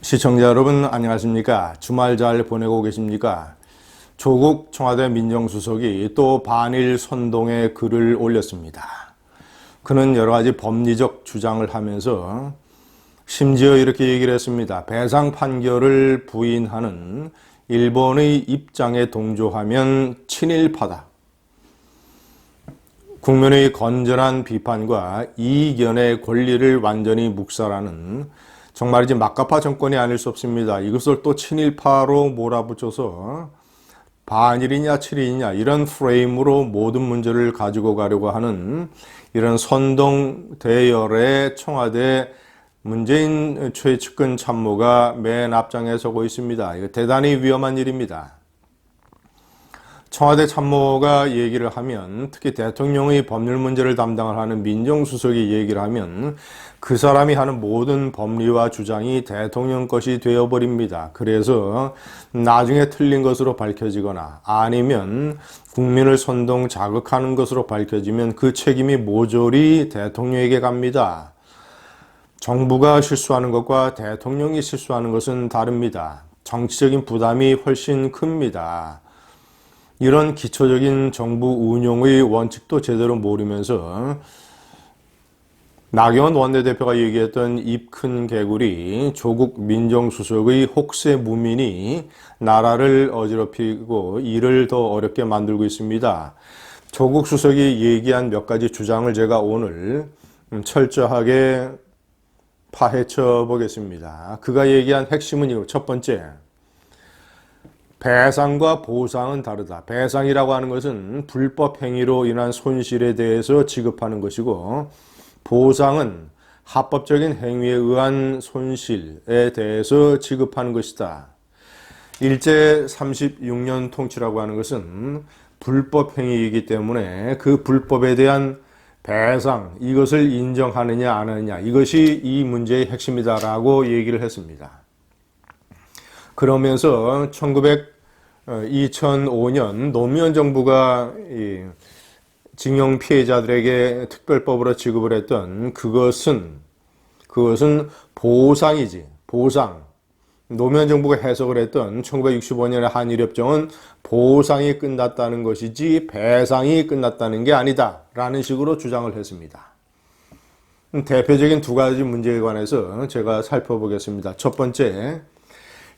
시청자 여러분 안녕하십니까? 주말 잘 보내고 계십니까? 조국 청와대 민정수석이 또 반일 선동의 글을 올렸습니다. 그는 여러 가지 법리적 주장을 하면서 심지어 이렇게 얘기를 했습니다. 배상 판결을 부인하는 일본의 입장에 동조하면 친일파다. 국민의 건전한 비판과 이견의 권리를 완전히 묵살하는 정말이지 막가파 정권이 아닐 수 없습니다. 이것을 또 친일파로 몰아붙여서 반일이냐 친일이냐 이런 프레임으로 모든 문제를 가지고 가려고 하는 이런 선동 대열의 청와대 문재인 최측근 참모가 맨 앞장에 서고 있습니다. 이거 대단히 위험한 일입니다. 청와대 참모가 얘기를 하면, 특히 대통령의 법률 문제를 담당을 하는 민정수석이 얘기를 하면 그 사람이 하는 모든 법리와 주장이 대통령 것이 되어버립니다. 그래서 나중에 틀린 것으로 밝혀지거나 아니면 국민을 선동 자극하는 것으로 밝혀지면 그 책임이 모조리 대통령에게 갑니다. 정부가 실수하는 것과 대통령이 실수하는 것은 다릅니다. 정치적인 부담이 훨씬 큽니다. 이런 기초적인 정부 운용의 원칙도 제대로 모르면서 나경원 원내대표가 얘기했던 입 큰 개구리 조국 민정수석의 혹세무민이 나라를 어지럽히고 일을 더 어렵게 만들고 있습니다. 조국 수석이 얘기한 몇 가지 주장을 제가 오늘 철저하게 파헤쳐 보겠습니다. 그가 얘기한 핵심은 이거. 첫 번째, 배상과 보상은 다르다. 배상이라고 하는 것은 불법 행위로 인한 손실에 대해서 지급하는 것이고, 보상은 합법적인 행위에 의한 손실에 대해서 지급하는 것이다. 일제 36년 통치라고 하는 것은 불법 행위이기 때문에 그 불법에 대한 배상, 이것을 인정하느냐 안 하느냐, 이것이 이 문제의 핵심이다라고 얘기를 했습니다. 그러면서 2005년 노무현 정부가 징용 피해자들에게 특별법으로 지급을 했던 그것은 보상이지. 보상. 노무현 정부가 해석을 했던 1965년의 한일협정은 보상이 끝났다는 것이지 배상이 끝났다는 게 아니다 라는 식으로 주장을 했습니다. 대표적인 두 가지 문제에 관해서 제가 살펴보겠습니다. 첫 번째,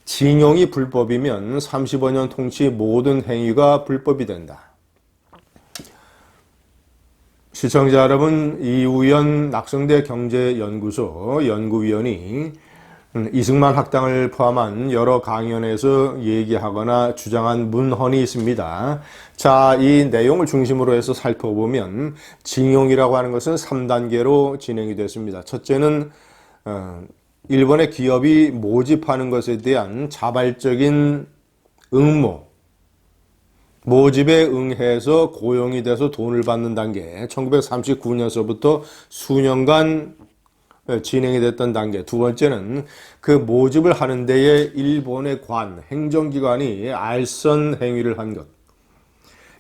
징용이 불법이면 35년 통치 모든 행위가 불법이 된다. 시청자 여러분, 이우연 낙성대 경제연구소 연구위원이 이승만 학당을 포함한 여러 강연에서 얘기하거나 주장한 문헌이 있습니다. 자, 이 내용을 중심으로 해서 살펴보면 징용이라고 하는 것은 3단계로 진행이 됐습니다. 첫째는 일본의 기업이 모집하는 것에 대한 자발적인 응모, 모집에 응해서 고용이 돼서 돈을 받는 단계, 1939년서부터 수년간 진행이 됐던 단계. 두 번째는 그 모집을 하는 데에 일본의 행정기관이 알선 행위를 한 것.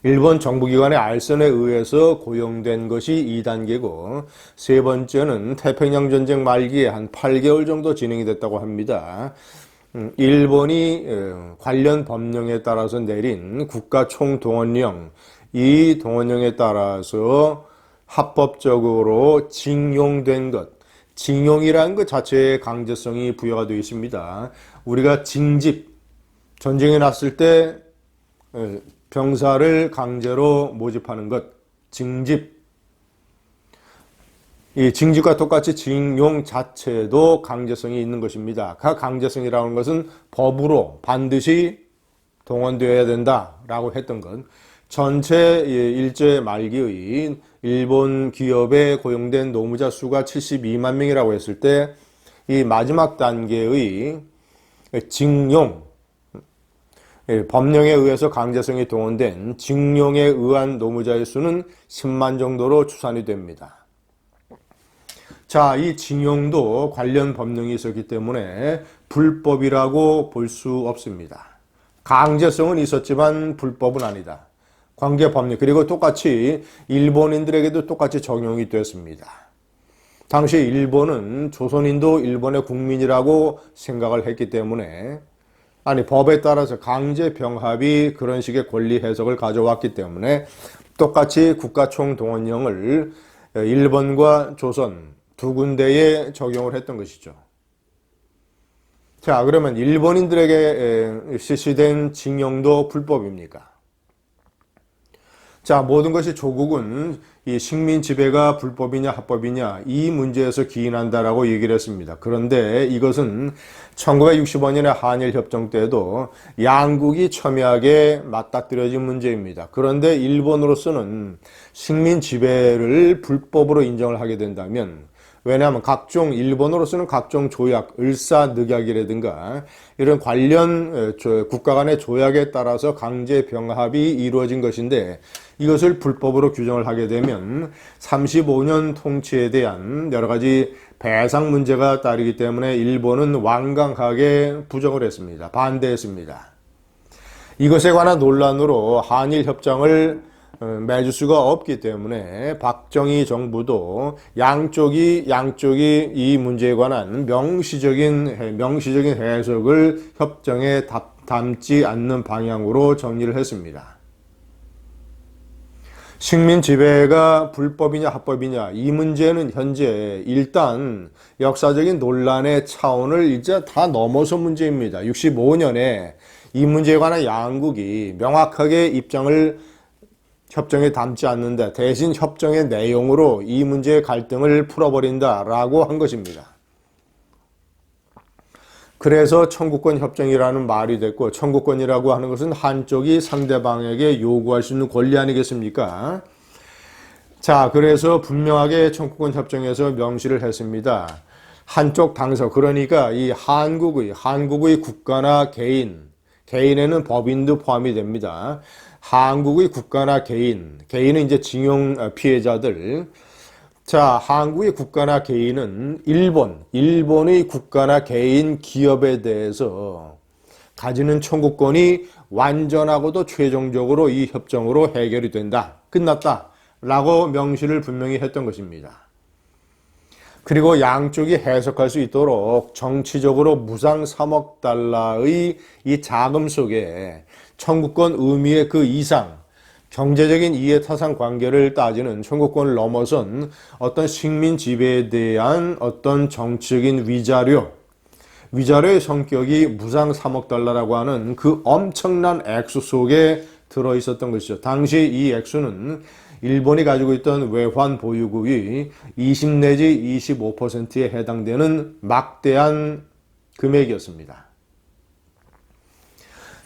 일본 정부기관의 알선에 의해서 고용된 것이 2단계고, 세 번째는 태평양전쟁 말기에 한 8개월 정도 진행이 됐다고 합니다. 일본이 관련 법령에 따라서 내린 국가총동원령, 이 동원령에 따라서 합법적으로 징용된 것, 징용이라는 것 자체의 강제성이 부여가 되어 있습니다. 우리가 징집, 전쟁이 났을 때 병사를 강제로 모집하는 것, 징집. 이 징집과 똑같이 징용 자체도 강제성이 있는 것입니다. 그 강제성이라는 것은 법으로 반드시 동원되어야 된다라고 했던 것. 전체 일제 말기의 일본 기업에 고용된 노무자 수가 72만 명이라고 했을 때 이 마지막 단계의 징용, 법령에 의해서 강제성이 동원된 징용에 의한 노무자의 수는 10만 정도로 추산이 됩니다. 자, 이 징용도 관련 법령이 있었기 때문에 불법이라고 볼 수 없습니다. 강제성은 있었지만 불법은 아니다. 관계법령, 그리고 똑같이 일본인들에게도 똑같이 적용이 됐습니다. 당시 일본은 조선인도 일본의 국민이라고 생각을 했기 때문에, 아니 법에 따라서 강제 병합이 그런 식의 권리 해석을 가져왔기 때문에 똑같이 국가총동원령을 일본과 조선 두 군데에 적용을 했던 것이죠. 자, 그러면 일본인들에게 실시된 징용도 불법입니까? 자, 모든 것이 조국은 이 식민 지배가 불법이냐 합법이냐 이 문제에서 기인한다라고 얘기를 했습니다. 그런데 이것은 1965년의 한일협정 때도 양국이 첨예하게 맞닥뜨려진 문제입니다. 그런데 일본으로서는 식민 지배를 불법으로 인정을 하게 된다면, 왜냐하면 일본으로서는 각종 조약, 을사늑약이라든가 이런 관련 국가 간의 조약에 따라서 강제 병합이 이루어진 것인데, 이것을 불법으로 규정을 하게 되면 35년 통치에 대한 여러 가지 배상 문제가 따르기 때문에 일본은 완강하게 부정을 했습니다. 반대했습니다. 이것에 관한 논란으로 한일협정을 맺을 수가 없기 때문에 박정희 정부도 양쪽이 이 문제에 관한 명시적인 해석을 협정에 담지 않는 방향으로 정리를 했습니다. 식민 지배가 불법이냐 합법이냐 이 문제는 현재 일단 역사적인 논란의 차원을 이제 다 넘어선 문제입니다. 65년에 이 문제에 관한 양국이 명확하게 입장을 협정에 담지 않는다, 대신 협정의 내용으로 이 문제의 갈등을 풀어버린다라고 한 것입니다. 그래서 청구권 협정이라는 말이 됐고, 청구권이라고 하는 것은 한쪽이 상대방에게 요구할 수 있는 권리 아니겠습니까? 자, 그래서 분명하게 청구권 협정에서 명시를 했습니다. 한쪽 당사, 그러니까 이 한국의 국가나 개인에는 법인도 포함이 됩니다. 한국의 국가나 개인은 이제 징용 피해자들. 자, 한국의 국가나 개인은 일본의 국가나 개인 기업에 대해서 가지는 청구권이 완전하고도 최종적으로 이 협정으로 해결이 된다, 끝났다 라고 명시를 분명히 했던 것입니다. 그리고 양쪽이 해석할 수 있도록 정치적으로 무상 3억 달러의 이 자금 속에 청구권 의미의 그 이상 경제적인 이해타산 관계를 따지는 청구권을 넘어선 어떤 식민 지배에 대한 어떤 정치적인 위자료의 성격이 무상 3억 달러라고 하는 그 엄청난 액수 속에 들어있었던 것이죠. 당시 이 액수는 일본이 가지고 있던 외환 보유국이 20 내지 25%에 해당되는 막대한 금액이었습니다.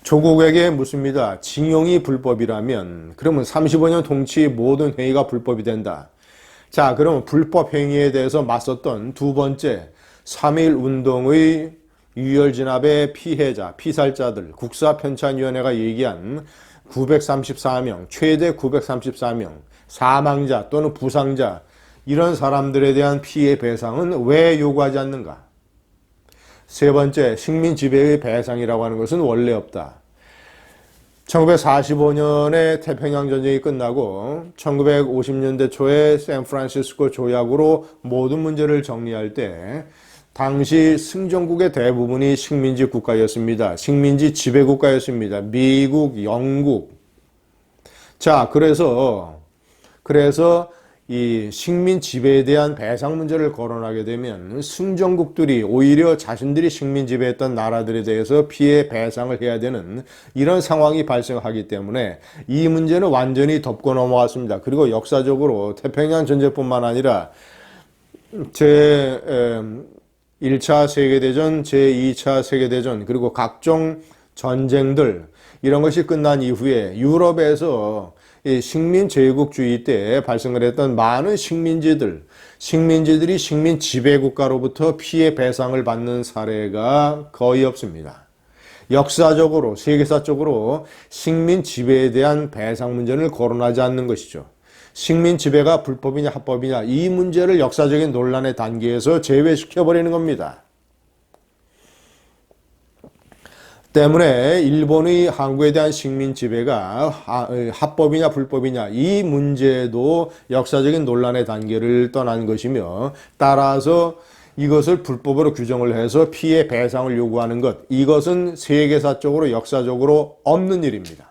조국에게 묻습니다. 징용이 불법이라면 그러면 35년 통치 모든 행위가 불법이 된다. 자, 그러면 불법 행위에 대해서 맞섰던 두 번째 3.1 운동의 유혈진압의 피살자들 국사편찬위원회가 얘기한 934명, 최대 934명 사망자 또는 부상자, 이런 사람들에 대한 피해 배상은 왜 요구하지 않는가? 세 번째, 식민 지배의 배상이라고 하는 것은 원래 없다. 1945년에 태평양 전쟁이 끝나고 1950년대 초에 샌프란시스코 조약으로 모든 문제를 정리할 때 당시 승전국의 대부분이 식민지 국가였습니다. 식민지 지배 국가였습니다. 미국, 영국. 자, 그래서 이 식민 지배에 대한 배상 문제를 거론하게 되면 승전국들이 오히려 자신들이 식민 지배했던 나라들에 대해서 피해 배상을 해야 되는 이런 상황이 발생하기 때문에 이 문제는 완전히 덮고 넘어갔습니다. 그리고 역사적으로 태평양 전쟁뿐만 아니라 제1차 세계대전, 제2차 세계대전, 그리고 각종 전쟁들, 이런 것이 끝난 이후에 유럽에서 식민 제국주의 때 발생을 했던 많은 식민지들이 식민 지배국가로부터 피해 배상을 받는 사례가 거의 없습니다. 역사적으로, 세계사적으로 식민 지배에 대한 배상 문제를 거론하지 않는 것이죠. 식민 지배가 불법이냐 합법이냐 이 문제를 역사적인 논란의 단계에서 제외시켜버리는 겁니다. 때문에 일본의 한국에 대한 식민 지배가 합법이냐 불법이냐 이 문제도 역사적인 논란의 단계를 떠난 것이며, 따라서 이것을 불법으로 규정을 해서 피해 배상을 요구하는 것, 이것은 세계사적으로 역사적으로 없는 일입니다.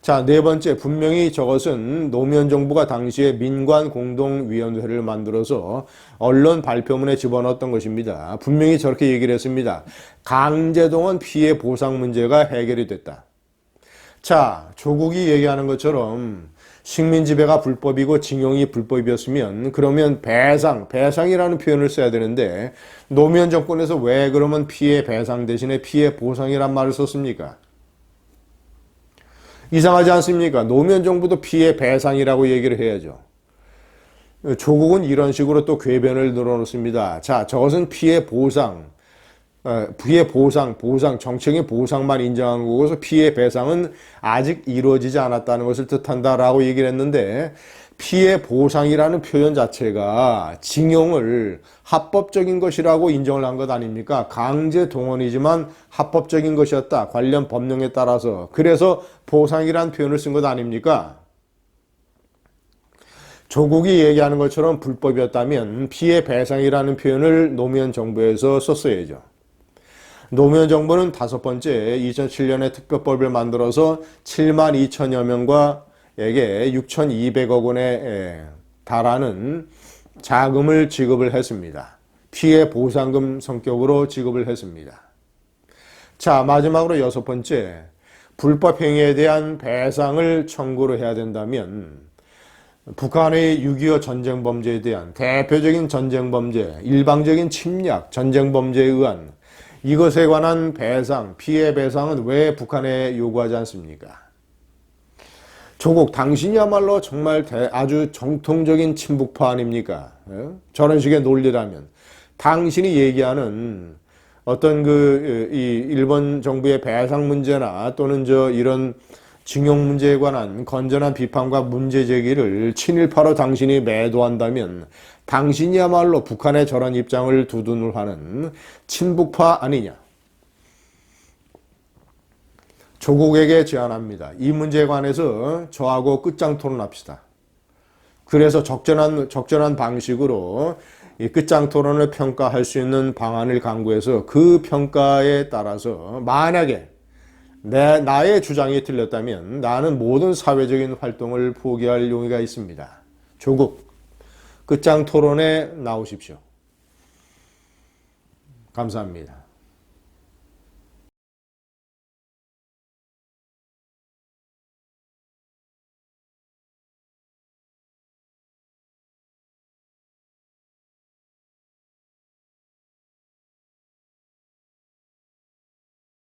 자, 네 번째, 분명히 저것은 노무현 정부가 당시에 민관공동위원회를 만들어서 언론 발표문에 집어넣었던 것입니다. 분명히 저렇게 얘기를 했습니다. 강제동원 피해 보상 문제가 해결이 됐다. 자, 조국이 얘기하는 것처럼 식민지배가 불법이고 징용이 불법이었으면 그러면 배상이라는 표현을 써야 되는데, 노무현 정권에서 왜 그러면 피해 배상 대신에 피해 보상이란 말을 썼습니까? 이상하지 않습니까? 노무현 정부도 피해 배상이라고 얘기를 해야죠. 조국은 이런 식으로 또 궤변을 늘어놓습니다. 자, 저것은 피해 보상, 정책의 보상만 인정한 거고서 피해 배상은 아직 이루어지지 않았다는 것을 뜻한다라고 얘기를 했는데, 피해 보상이라는 표현 자체가 징용을 합법적인 것이라고 인정을 한 것 아닙니까? 강제 동원이지만 합법적인 것이었다. 관련 법령에 따라서. 그래서 보상이라는 표현을 쓴 것 아닙니까? 조국이 얘기하는 것처럼 불법이었다면 피해 배상이라는 표현을 노무현 정부에서 썼어야죠. 노무현 정부는 다섯 번째, 2007년에 특별법을 만들어서 7만 2천여 명에게 6,200억 원에 달하는 자금을 지급을 했습니다. 피해 보상금 성격으로 지급을 했습니다. 자, 마지막으로 여섯 번째, 불법 행위에 대한 배상을 청구를 해야 된다면 북한의 6.25 전쟁 범죄에 대한 대표적인 전쟁 범죄, 일방적인 침략, 전쟁 범죄에 의한 이것에 관한 배상, 피해 배상은 왜 북한에 요구하지 않습니까? 조국, 당신이야말로 정말 아주 정통적인 친북파 아닙니까? 저런 식의 논리라면 당신이 얘기하는 어떤 이 일본 정부의 배상 문제나 또는 이런 징용 문제에 관한 건전한 비판과 문제 제기를 친일파로 당신이 매도한다면 당신이야말로 북한의 저런 입장을 두둔하는 친북파 아니냐. 조국에게 제안합니다. 이 문제에 관해서 저하고 끝장 토론합시다. 그래서 적절한 방식으로 이 끝장 토론을 평가할 수 있는 방안을 강구해서 그 평가에 따라서 만약에 나의 주장이 틀렸다면 나는 모든 사회적인 활동을 포기할 용의가 있습니다. 조국, 끝장 토론에 나오십시오. 감사합니다.